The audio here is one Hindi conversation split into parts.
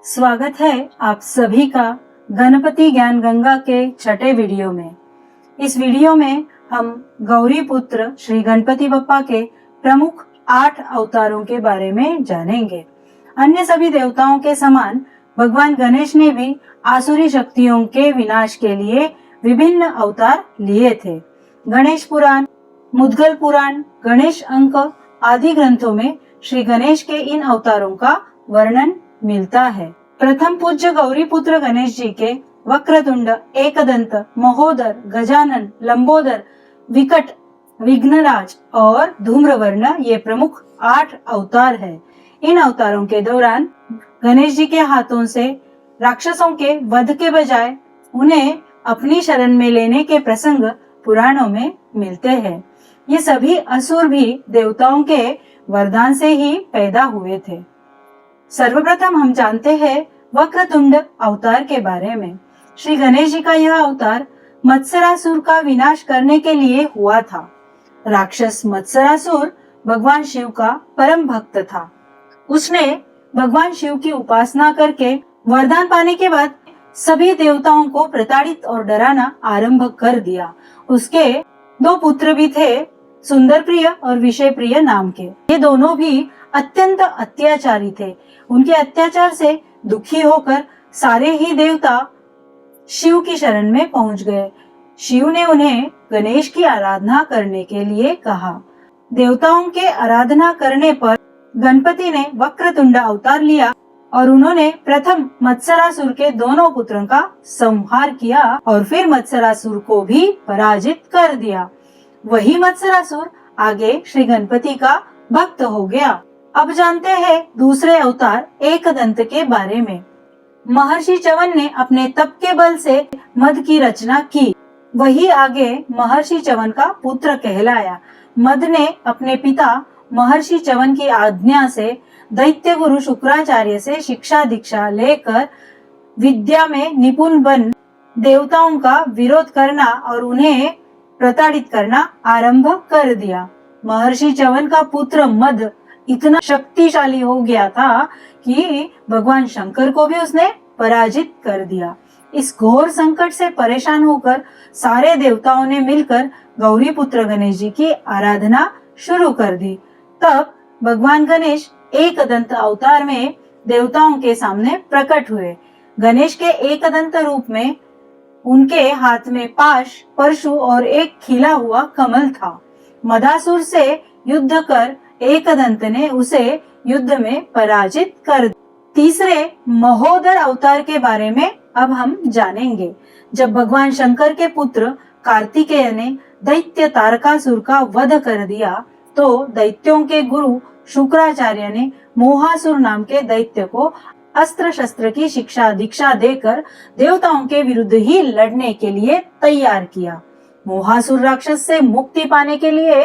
स्वागत है आप सभी का गणपति ज्ञान गंगा के छठे वीडियो में। इस वीडियो में हम गौरी पुत्र श्री गणपति बप्पा के प्रमुख 8 अवतारों के बारे में जानेंगे। अन्य सभी देवताओं के समान भगवान गणेश ने भी आसुरी शक्तियों के विनाश के लिए विभिन्न अवतार लिए थे। गणेश पुराण, मुद्गल पुराण, गणेश अंक आदि ग्रंथों में श्री गणेश के इन अवतारों का वर्णन मिलता है। प्रथम पूज्य गौरी पुत्र गणेश जी के वक्रतुंड, एकदंत, महोदर, गजानन, लंबोदर, विकट, विघ्नराज और धूम्रवर्ण ये प्रमुख 8 अवतार है। इन अवतारों के दौरान गणेश जी के हाथों से राक्षसों के वध के बजाय उन्हें अपनी शरण में लेने के प्रसंग पुराणों में मिलते हैं। ये सभी असुर भी देवताओं के वरदान से ही पैदा हुए थे। सर्वप्रथम हम जानते हैं वक्रतुंड अवतार के बारे में। श्री गणेश जी का यह अवतार मत्सरासुर का विनाश करने के लिए हुआ था। राक्षस मत्सरासुर भगवान शिव का परम भक्त था। उसने भगवान शिव की उपासना करके वरदान पाने के बाद सभी देवताओं को प्रताड़ित और डराना आरंभ कर दिया। उसके 2 पुत्र भी थे, सुंदर प्रिय और विषय प्रिय नाम के। ये दोनों भी अत्यंत अत्याचारी थे। उनके अत्याचार से दुखी होकर सारे ही देवता शिव की शरण में पहुंच गए। शिव ने उन्हें गणेश की आराधना करने के लिए कहा। देवताओं के आराधना करने पर गणपति ने वक्रतुंड अवतार लिया और उन्होंने प्रथम मत्सरासुर के दोनों पुत्रों का संहार किया और फिर मत्सरासुर को भी पराजित कर दिया। वही मत्सरासुर आगे श्री गणपति का भक्त हो गया। अब जानते हैं दूसरे अवतार एकदंत के बारे में। महर्षि च्यवन ने अपने तप के बल से मद की रचना की। वही आगे महर्षि च्यवन का पुत्र कहलाया। मद ने अपने पिता महर्षि च्यवन की आज्ञा से दैत्य गुरु शुक्राचार्य से शिक्षा दीक्षा लेकर विद्या में निपुण बन देवताओं का विरोध करना और उन्हें प्रताड़ित करना आरंभ कर दिया। महर्षि च्यवन का पुत्र मद इतना शक्तिशाली हो गया था कि भगवान शंकर को भी उसने पराजित कर दिया। इस घोर संकट से परेशान होकर सारे देवताओं ने मिलकर गौरी पुत्र गणेश जी की आराधना शुरू कर दी। तब भगवान गणेश एकदंत अवतार में देवताओं के सामने प्रकट हुए। गणेश के एकदंत रूप में उनके हाथ में पाश, परशु और एक खिला हुआ कमल था। मदासुर से युद्ध कर एकदंत ने उसे युद्ध में पराजित कर दिया। तीसरे महोदर अवतार के बारे में अब हम जानेंगे। जब भगवान शंकर के पुत्र कार्तिकेय ने दैत्य तारकासुर का वध कर दिया तो दैत्यों के गुरु शुक्राचार्य ने मोहासुर नाम के दैत्य को अस्त्र शस्त्र की शिक्षा दीक्षा देकर देवताओं के विरुद्ध ही लड़ने के लिए तैयार किया। मोहासुर राक्षस से मुक्ति पाने के लिए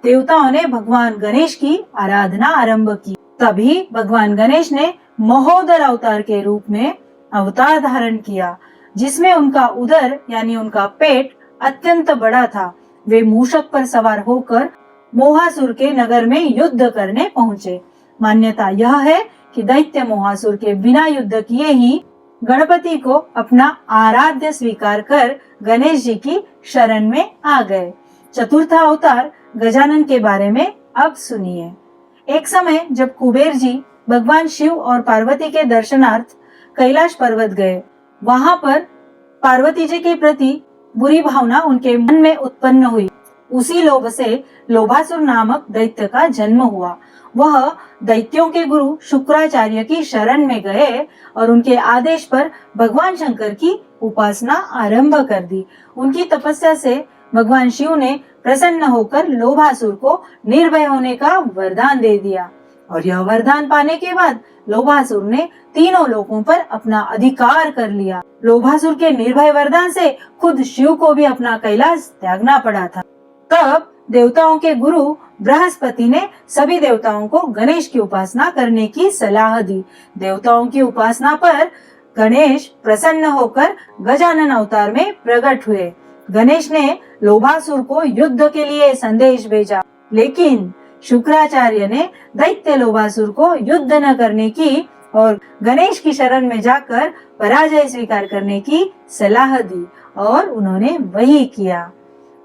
देवताओं ने भगवान गणेश की आराधना आरंभ की। तभी भगवान गणेश ने महोदर अवतार के रूप में अवतार धारण किया, जिसमें उनका उदर यानी उनका पेट अत्यंत बड़ा था। वे मूषक पर सवार होकर मोहासुर के नगर में युद्ध करने पहुंचे। मान्यता यह है कि दैत्य मोहासुर के बिना युद्ध किए ही गणपति को अपना आराध्य स्वीकार कर गणेश जी की शरण में आ गए। चतुर्थ अवतार गजानन के बारे में अब सुनिए। एक समय जब कुबेर जी भगवान शिव और पार्वती के दर्शनार्थ कैलाश पर्वत गए, वहां पर पार्वती जी के प्रति बुरी भावना उनके मन में उत्पन्न हुई। उसी लोभ से लोभासुर नामक दैत्य का जन्म हुआ। वह दैत्यों के गुरु शुक्राचार्य की शरण में गए और उनके आदेश पर भगवान शंकर की उपासना आरंभ कर दी। उनकी तपस्या से भगवान शिव ने प्रसन्न होकर लोभासुर को निर्भय होने का वरदान दे दिया और यह वरदान पाने के बाद लोभासुर ने तीनों लोकों पर अपना अधिकार कर लिया। लोभासुर के निर्भय वरदान से खुद शिव को भी अपना कैलाश त्यागना पड़ा था। तब देवताओं के गुरु बृहस्पति ने सभी देवताओं को गणेश की उपासना करने की सलाह दी। देवताओं की उपासना पर गणेश प्रसन्न होकर गजानन अवतार में प्रकट हुए। गणेश ने लोभासुर को युद्ध के लिए संदेश भेजा, लेकिन शुक्राचार्य ने दैत्य लोभासुर को युद्ध न करने की और गणेश की शरण में जाकर पराजय स्वीकार करने की सलाह दी और उन्होंने वही किया।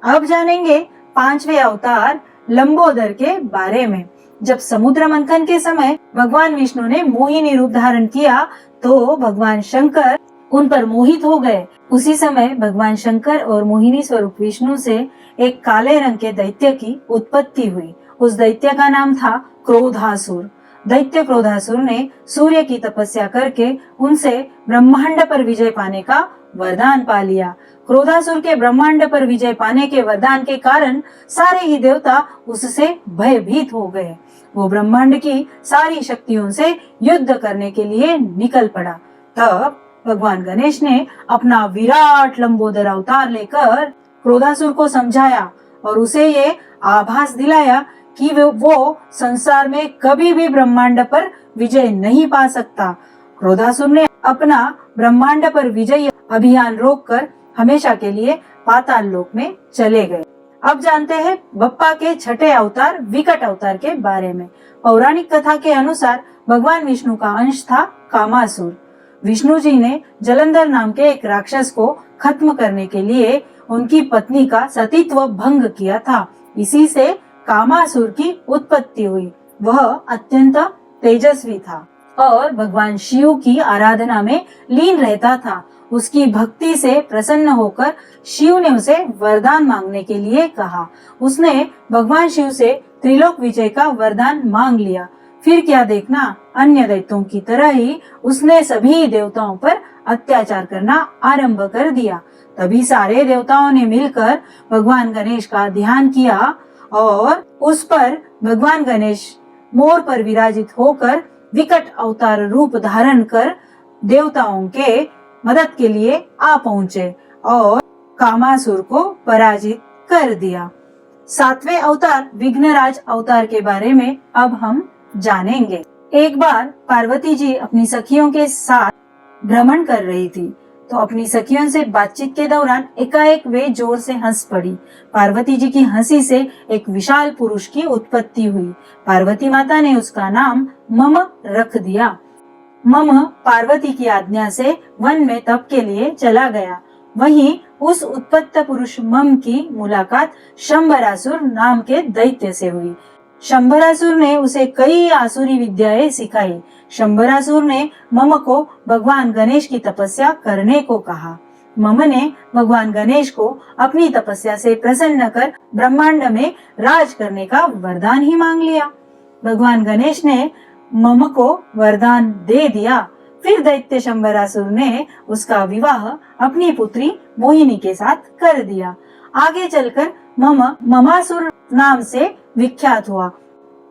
अब जानेंगे 5वें अवतार लंबोदर के बारे में। जब समुद्र मंथन के समय भगवान विष्णु ने मोहिनी रूप धारण किया तो भगवान शंकर उन पर मोहित हो गए। उसी समय भगवान शंकर और मोहिनी स्वरूप विष्णु से एक काले रंग के दैत्य की उत्पत्ति हुई। उस दैत्य का नाम था क्रोधासुर। दैत्य क्रोधासुर ने सूर्य की तपस्या करके उनसे ब्रह्मांड पर विजय पाने का वरदान पा लिया। क्रोधासुर के ब्रह्मांड पर विजय पाने के वरदान के कारण सारे ही देवता उससे भयभीत हो गए। वो ब्रह्मांड की सारी शक्तियों से युद्ध करने के लिए निकल पड़ा। तब भगवान गणेश ने अपना विराट लंबोदर अवतार लेकर क्रोधासुर को समझाया और उसे ये आभास दिलाया कि वो संसार में कभी भी ब्रह्मांड पर विजय नहीं पा सकता। क्रोधासुर ने अपना ब्रह्मांड पर विजय अभियान रोककर हमेशा के लिए पाताल लोक में चले गए। अब जानते हैं बप्पा के छठे अवतार विकट अवतार के बारे में। पौराणिक कथा के अनुसार भगवान विष्णु का अंश था कामासुर। विष्णु जी ने जलंधर नाम के एक राक्षस को खत्म करने के लिए उनकी पत्नी का सतीत्व भंग किया था। इसी से कामासुर की उत्पत्ति हुई। वह अत्यंत तेजस्वी था और भगवान शिव की आराधना में लीन रहता था। उसकी भक्ति से प्रसन्न होकर शिव ने उसे वरदान मांगने के लिए कहा। उसने भगवान शिव से त्रिलोक विजय का वरदान मांग लिया। फिर क्या देखना, अन्य दैत्यों की तरह ही उसने सभी देवताओं पर अत्याचार करना आरंभ कर दिया। तभी सारे देवताओं ने मिलकर भगवान गणेश का ध्यान किया और उस पर भगवान गणेश मोर पर विराजित होकर विकट अवतार रूप धारण कर देवताओं के मदद के लिए आ पहुंचे और कामासुर को पराजित कर दिया। 7वें अवतार विघ्नराज अवतार के बारे में अब हम जानेंगे। एक बार पार्वती जी अपनी सखियों के साथ भ्रमण कर रही थी तो अपनी सखियों से बातचीत के दौरान एकाएक वे जोर से हंस पड़ी। पार्वती जी की हंसी से एक विशाल पुरुष की उत्पत्ति हुई। पार्वती माता ने उसका नाम मम रख दिया। मम पार्वती की आज्ञा से वन में तप के लिए चला गया। वहीं उस उत्पत्त पुरुष मम की मुलाकात शंबरासुर नाम के दैत्य से हुई। शंबरासुर ने उसे कई आसुरी विद्याएं सिखाई। शंबरासुर ने मम को भगवान गणेश की तपस्या करने को कहा। मम ने भगवान गणेश को अपनी तपस्या से प्रसन्न कर ब्रह्मांड में राज करने का वरदान ही मांग लिया। भगवान गणेश ने मम को वरदान दे दिया। फिर दैत्य शंबरासुर ने उसका विवाह अपनी पुत्री मोहिनी के साथ कर दिया। आगे चलकर मम ममासुर नाम से विख्यात हुआ।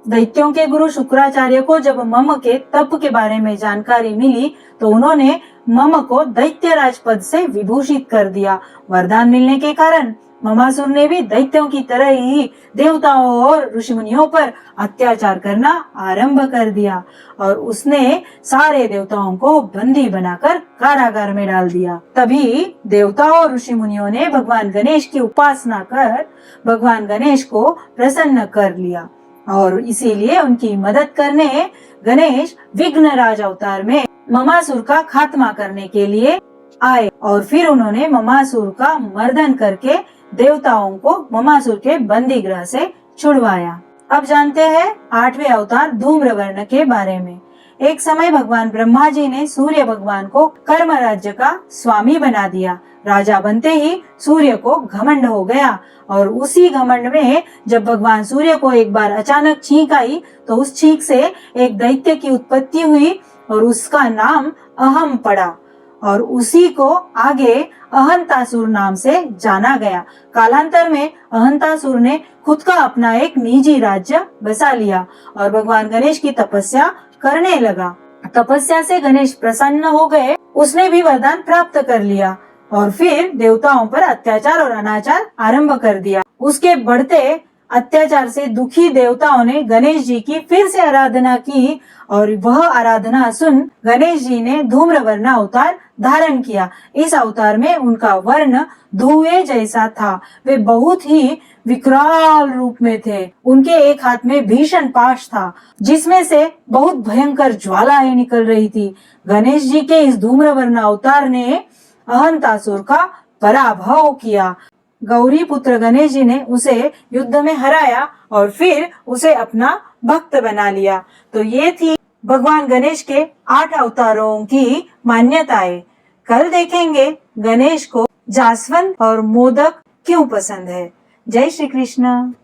दैत्यों के गुरु शुक्राचार्य को जब मम के तप के बारे में जानकारी मिली तो उन्होंने मम को दैत्य राज पद से विभूषित कर दिया। वरदान मिलने के कारण ममासुर ने भी दैत्यों की तरह ही देवताओं और ऋषि मुनियों पर अत्याचार करना आरंभ कर दिया और उसने सारे देवताओं को बंदी बनाकर कारागार में डाल दिया। तभी देवताओं और ऋषि मुनियों ने भगवान गणेश की उपासना कर भगवान गणेश को प्रसन्न कर लिया और इसीलिए उनकी मदद करने गणेश विघ्नराज अवतार में ममासुर का खात्मा करने के लिए आए और फिर उन्होंने ममासुर का मर्दन करके देवताओं को ममासुर के बंदी गृह से छुड़वाया। अब जानते हैं 8वें अवतार धूम्रवर्ण के बारे में। एक समय भगवान ब्रह्मा जी ने सूर्य भगवान को कर्म राज्य का स्वामी बना दिया। राजा बनते ही सूर्य को घमंड हो गया और उसी घमंड में जब भगवान सूर्य को एक बार अचानक छींक आई तो उस छींक से एक दैत्य की उत्पत्ति हुई और उसका नाम अहम पड़ा और उसी को आगे अहंतासुर नाम से जाना गया। कालांतर में अहंतासुर ने खुद का अपना एक निजी राज्य बसा लिया और भगवान गणेश की तपस्या करने लगा। तपस्या से गणेश प्रसन्न हो गए। उसने भी वरदान प्राप्त कर लिया और फिर देवताओं पर अत्याचार और अनाचार आरंभ कर दिया। उसके बढ़ते अत्याचार से दुखी देवताओं ने गणेश जी की फिर से आराधना की और वह आराधना सुन गणेश जी ने धूम्रवर्ण अवतार धारण किया। इस अवतार में उनका वर्ण धुएं जैसा था। वे बहुत ही विकराल रूप में थे। उनके एक हाथ में भीषण पाश था जिसमें से बहुत भयंकर ज्वालाएं निकल रही थी। गणेश जी के इस धूम्रवर्ण अवतार ने अहंतासुर का पराभव किया। गौरी पुत्र गणेश जी ने उसे युद्ध में हराया और फिर उसे अपना भक्त बना लिया। तो ये थी भगवान गणेश के 8 अवतारों की मान्यताएं। कल देखेंगे गणेश को जासवंत और मोदक क्यों पसंद है। जय श्री कृष्ण।